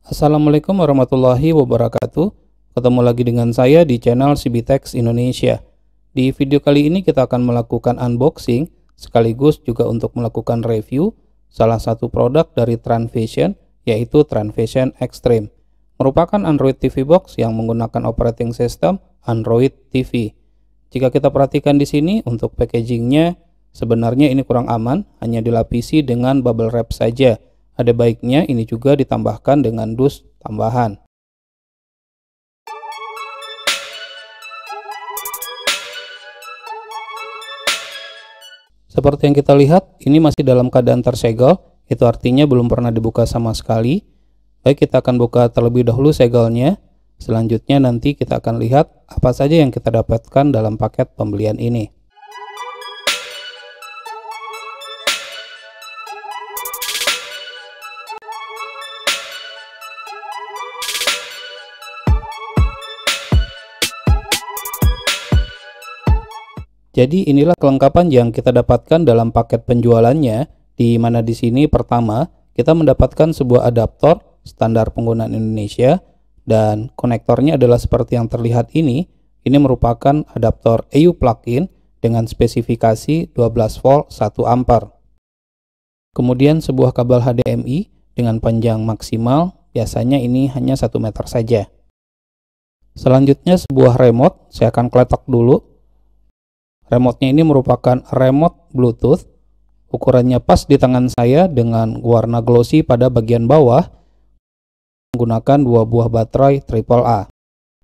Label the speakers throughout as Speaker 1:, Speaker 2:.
Speaker 1: Assalamualaikum warahmatullahi wabarakatuh. Ketemu lagi dengan saya di channel CBTech Indonesia. Di video kali ini kita akan melakukan unboxing sekaligus juga untuk melakukan review salah satu produk dari Transvision, yaitu Transvision Extreme. Merupakan Android TV box yang menggunakan operating system Android TV. Jika kita perhatikan di sini untuk packagingnya, sebenarnya ini kurang aman, hanya dilapisi dengan bubble wrap saja. Ada baiknya ini juga ditambahkan dengan dus tambahan. Seperti yang kita lihat, ini masih dalam keadaan tersegel, itu artinya belum pernah dibuka sama sekali. Baik, kita akan buka terlebih dahulu segelnya. Selanjutnya nanti kita akan lihat apa saja yang kita dapatkan dalam paket pembelian ini. Jadi inilah kelengkapan yang kita dapatkan dalam paket penjualannya, di mana di sini pertama kita mendapatkan sebuah adaptor standar penggunaan Indonesia dan konektornya adalah seperti yang terlihat ini. Ini merupakan adaptor EU plug-in dengan spesifikasi 12 volt 1 ampere. Kemudian sebuah kabel HDMI dengan panjang maksimal, biasanya ini hanya 1 meter saja. Selanjutnya sebuah remote, saya akan kletok dulu. Remote-nya ini merupakan remote Bluetooth, ukurannya pas di tangan saya dengan warna glossy pada bagian bawah, menggunakan 2 buah baterai AAA.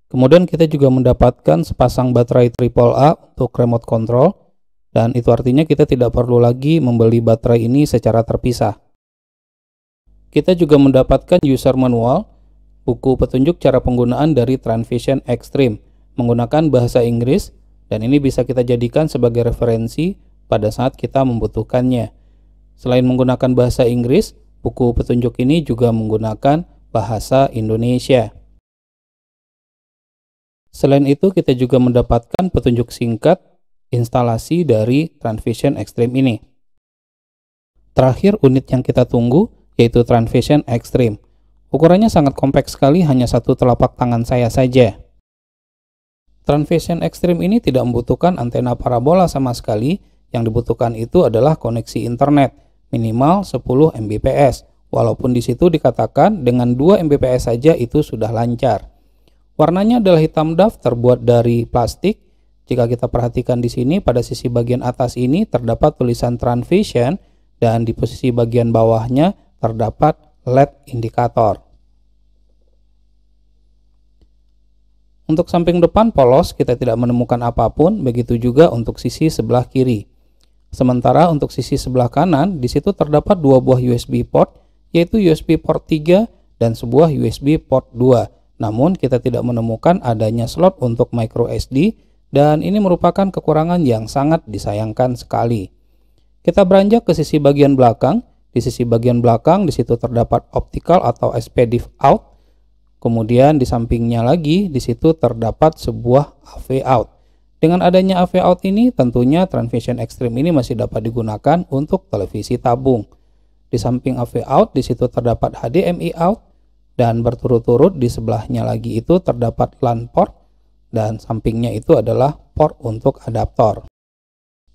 Speaker 1: Kemudian kita juga mendapatkan sepasang baterai AAA untuk remote control, dan itu artinya kita tidak perlu lagi membeli baterai ini secara terpisah. Kita juga mendapatkan user manual, buku petunjuk cara penggunaan dari Transvision Extreme, menggunakan bahasa Inggris, dan ini bisa kita jadikan sebagai referensi pada saat kita membutuhkannya. Selain menggunakan bahasa Inggris, buku petunjuk ini juga menggunakan bahasa Indonesia. Selain itu, kita juga mendapatkan petunjuk singkat instalasi dari Transvision Extreme ini. Terakhir, unit yang kita tunggu yaitu Transvision Extreme. Ukurannya sangat kompak sekali, hanya satu telapak tangan saya saja. Transvision Extreme ini tidak membutuhkan antena parabola sama sekali. Yang dibutuhkan itu adalah koneksi internet minimal 10 Mbps. Walaupun di situ dikatakan dengan 2 Mbps saja itu sudah lancar. Warnanya adalah hitam doff terbuat dari plastik. Jika kita perhatikan di sini pada sisi bagian atas ini terdapat tulisan Transvision dan di posisi bagian bawahnya terdapat LED indikator. Untuk samping depan polos, kita tidak menemukan apapun, begitu juga untuk sisi sebelah kiri. Sementara untuk sisi sebelah kanan, di situ terdapat 2 buah USB port, yaitu USB port 3 dan sebuah USB port 2. Namun kita tidak menemukan adanya slot untuk micro SD, dan ini merupakan kekurangan yang sangat disayangkan sekali. Kita beranjak ke sisi bagian belakang. Di sisi bagian belakang, di situ terdapat optical atau SPDIF out. Kemudian di sampingnya lagi, di situ terdapat sebuah AV out. Dengan adanya AV out ini, tentunya Transvision Extreme ini masih dapat digunakan untuk televisi tabung. Di samping AV out, di situ terdapat HDMI out, dan berturut-turut di sebelahnya lagi itu terdapat LAN port, dan sampingnya itu adalah port untuk adaptor.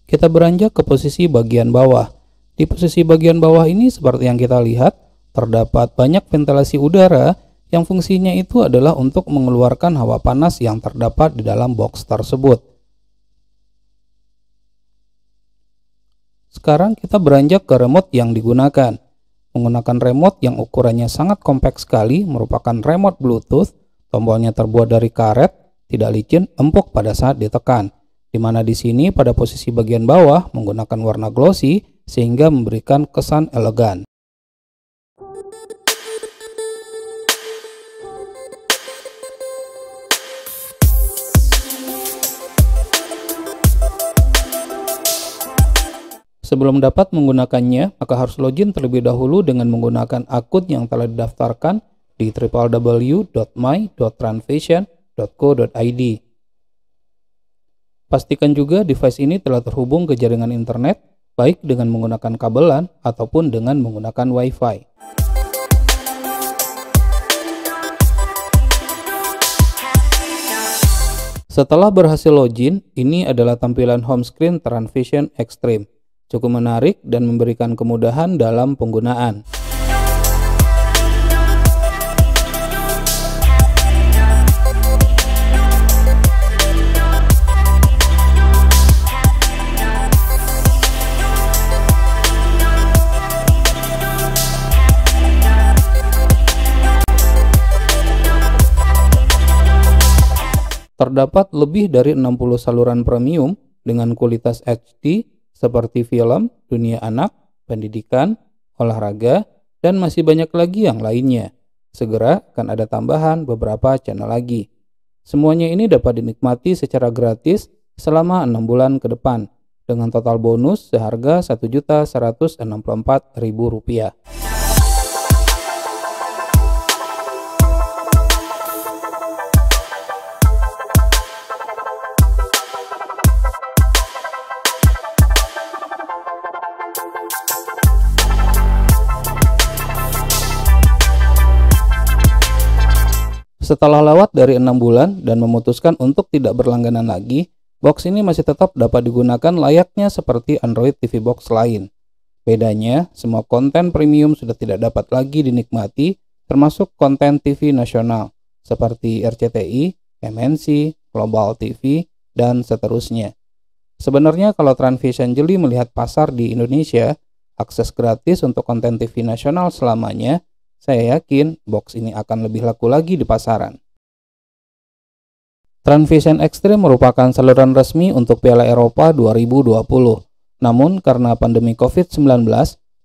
Speaker 1: Kita beranjak ke posisi bagian bawah. Di posisi bagian bawah ini, seperti yang kita lihat, terdapat banyak ventilasi udara yang fungsinya itu adalah untuk mengeluarkan hawa panas yang terdapat di dalam box tersebut. Sekarang kita beranjak ke remote yang digunakan. Menggunakan remote yang ukurannya sangat kompak sekali, merupakan remote Bluetooth, tombolnya terbuat dari karet, tidak licin, empuk pada saat ditekan. Di mana di sini pada posisi bagian bawah menggunakan warna glossy sehingga memberikan kesan elegan. Sebelum dapat menggunakannya, maka harus login terlebih dahulu dengan menggunakan akun yang telah didaftarkan di www.my.transvision.co.id. Pastikan juga device ini telah terhubung ke jaringan internet, baik dengan menggunakan kabelan ataupun dengan menggunakan Wi-Fi. Setelah berhasil login, ini adalah tampilan home screen Transvision Extreme. Cukup menarik dan memberikan kemudahan dalam penggunaan. Terdapat lebih dari 60 saluran premium dengan kualitas HD seperti film, dunia anak, pendidikan, olahraga, dan masih banyak lagi yang lainnya. Segera akan ada tambahan beberapa channel lagi. Semuanya ini dapat dinikmati secara gratis selama 6 bulan ke depan dengan total bonus seharga Rp1.164.000. Setelah lewat dari 6 bulan dan memutuskan untuk tidak berlangganan lagi, box ini masih tetap dapat digunakan layaknya seperti Android TV Box lain. Bedanya, semua konten premium sudah tidak dapat lagi dinikmati, termasuk konten TV nasional, seperti RCTI, MNC, Global TV, dan seterusnya. Sebenarnya kalau Transvision jeli melihat pasar di Indonesia, akses gratis untuk konten TV nasional selamanya, saya yakin box ini akan lebih laku lagi di pasaran. Transvision Extreme merupakan saluran resmi untuk Piala Eropa 2020. Namun karena pandemi COVID-19,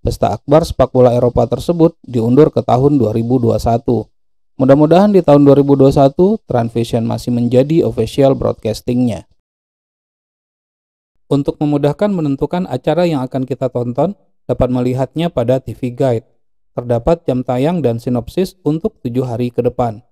Speaker 1: pesta akbar sepak bola Eropa tersebut diundur ke tahun 2021. Mudah-mudahan di tahun 2021, Transvision masih menjadi official broadcastingnya. Untuk memudahkan menentukan acara yang akan kita tonton, dapat melihatnya pada TV Guide. Terdapat jam tayang dan sinopsis untuk 7 hari ke depan.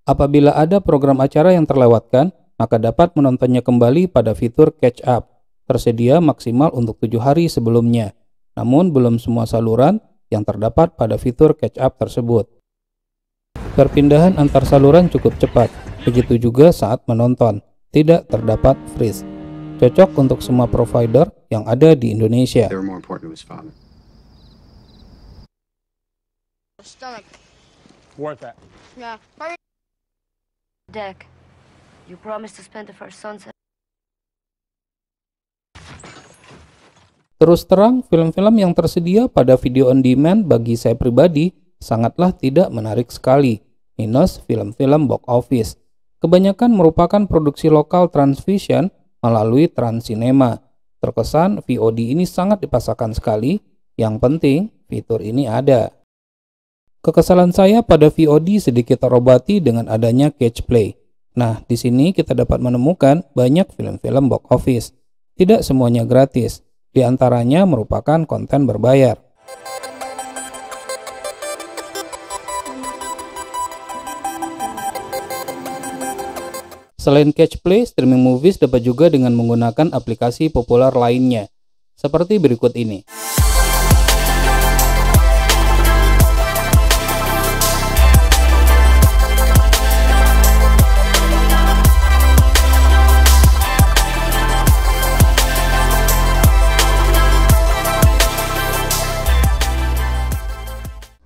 Speaker 1: Apabila ada program acara yang terlewatkan, maka dapat menontonnya kembali pada fitur Catch Up. Tersedia maksimal untuk 7 hari sebelumnya. Namun belum semua saluran yang terdapat pada fitur Catch Up tersebut. Perpindahan antar saluran cukup cepat, begitu juga saat menonton. Tidak terdapat freeze. Cocok untuk semua provider yang ada di Indonesia.
Speaker 2: Worth it.
Speaker 3: Yeah.
Speaker 4: Deck, you promised to spend the first sunset.
Speaker 1: Terus terang, film-film yang tersedia pada video on demand bagi saya pribadi sangatlah tidak menarik sekali, minus film-film box office. Kebanyakan merupakan produksi lokal Transvision melalui Trans Cinema. Terkesan VOD ini sangat dipaksakan sekali, yang penting fitur ini ada. Kekesalan saya pada VOD sedikit terobati dengan adanya Catch Play. Nah, di sini kita dapat menemukan banyak film-film box office. Tidak semuanya gratis, di antaranya merupakan konten berbayar. Selain Catch Play, streaming movies dapat juga dengan menggunakan aplikasi populer lainnya, seperti berikut ini.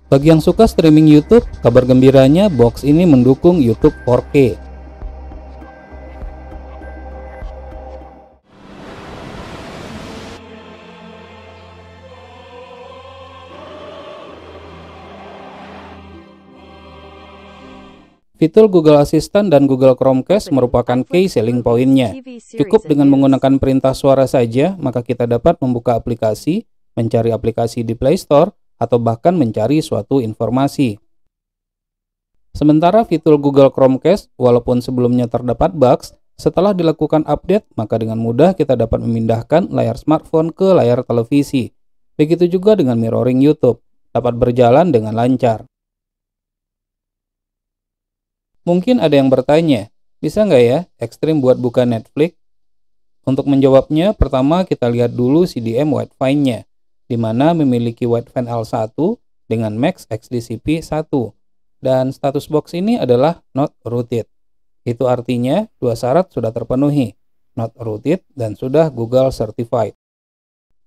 Speaker 1: Bagi yang suka streaming YouTube, kabar gembiranya box ini mendukung YouTube 4K. Fitur Google Assistant dan Google Chromecast merupakan key selling point-nya. Cukup dengan menggunakan perintah suara saja, maka kita dapat membuka aplikasi, mencari aplikasi di Play Store, atau bahkan mencari suatu informasi. Sementara fitur Google Chromecast, walaupun sebelumnya terdapat bugs, setelah dilakukan update, maka dengan mudah kita dapat memindahkan layar smartphone ke layar televisi. Begitu juga dengan mirroring YouTube, dapat berjalan dengan lancar. Mungkin ada yang bertanya, bisa nggak ya Extreme buat buka Netflix? Untuk menjawabnya, pertama kita lihat dulu CDM Wi-Fi-nya, di mana memiliki Wi-Fi L1 dengan Max XDCP 1. Dan status box ini adalah not rooted. Itu artinya dua syarat sudah terpenuhi, not rooted dan sudah Google Certified.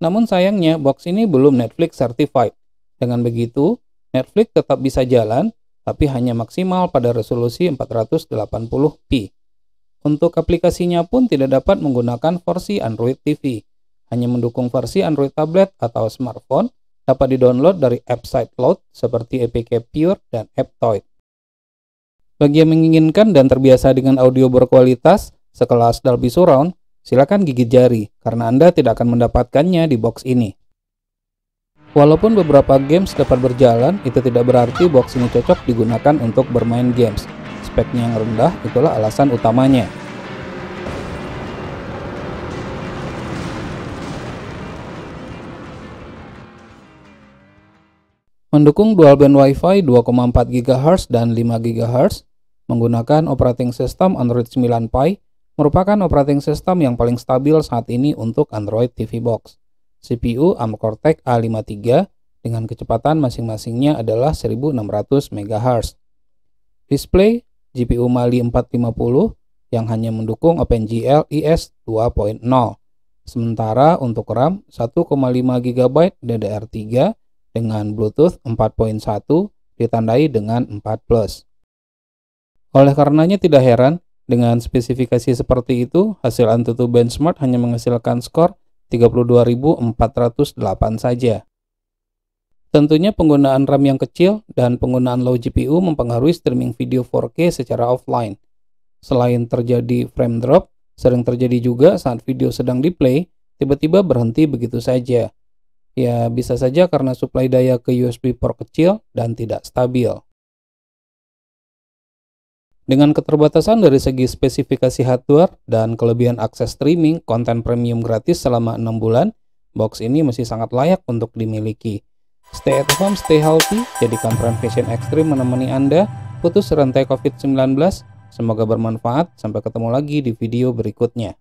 Speaker 1: Namun sayangnya box ini belum Netflix Certified. Dengan begitu, Netflix tetap bisa jalan, tapi hanya maksimal pada resolusi 480p. Untuk aplikasinya pun tidak dapat menggunakan versi Android TV, hanya mendukung versi Android tablet atau smartphone, dapat di-download dari app SideLoad seperti APK Pure dan Aptoide. Bagi yang menginginkan dan terbiasa dengan audio berkualitas sekelas Dolby Surround, silakan gigit jari karena Anda tidak akan mendapatkannya di box ini. Walaupun beberapa games dapat berjalan, itu tidak berarti box ini cocok digunakan untuk bermain games. Speknya yang rendah itulah alasan utamanya. Mendukung dual band Wi-Fi 2,4 GHz dan 5 GHz, menggunakan operating system Android 9 Pie, merupakan operating system yang paling stabil saat ini untuk Android TV Box. CPU ARM Cortex A53 dengan kecepatan masing-masingnya adalah 1600 MHz. Display GPU Mali 450 yang hanya mendukung OpenGL IS 2.0. Sementara untuk RAM 1,5 GB DDR3 dengan Bluetooth 4.1 ditandai dengan 4+. Oleh karenanya tidak heran dengan spesifikasi seperti itu, hasil AnTuTu Benchmark hanya menghasilkan skor 32.408 saja. Tentunya penggunaan RAM yang kecil dan penggunaan low GPU mempengaruhi streaming video 4K secara offline. Selain terjadi frame drop, sering terjadi juga saat video sedang di-play, tiba-tiba berhenti begitu saja. Ya, bisa saja karena suplai daya ke USB port kecil dan tidak stabil. Dengan keterbatasan dari segi spesifikasi hardware dan kelebihan akses streaming konten premium gratis selama 6 bulan, box ini masih sangat layak untuk dimiliki. Stay at home, stay healthy, jadikan Prevention Extreme menemani Anda putus rantai COVID-19. Semoga bermanfaat, sampai ketemu lagi di video berikutnya.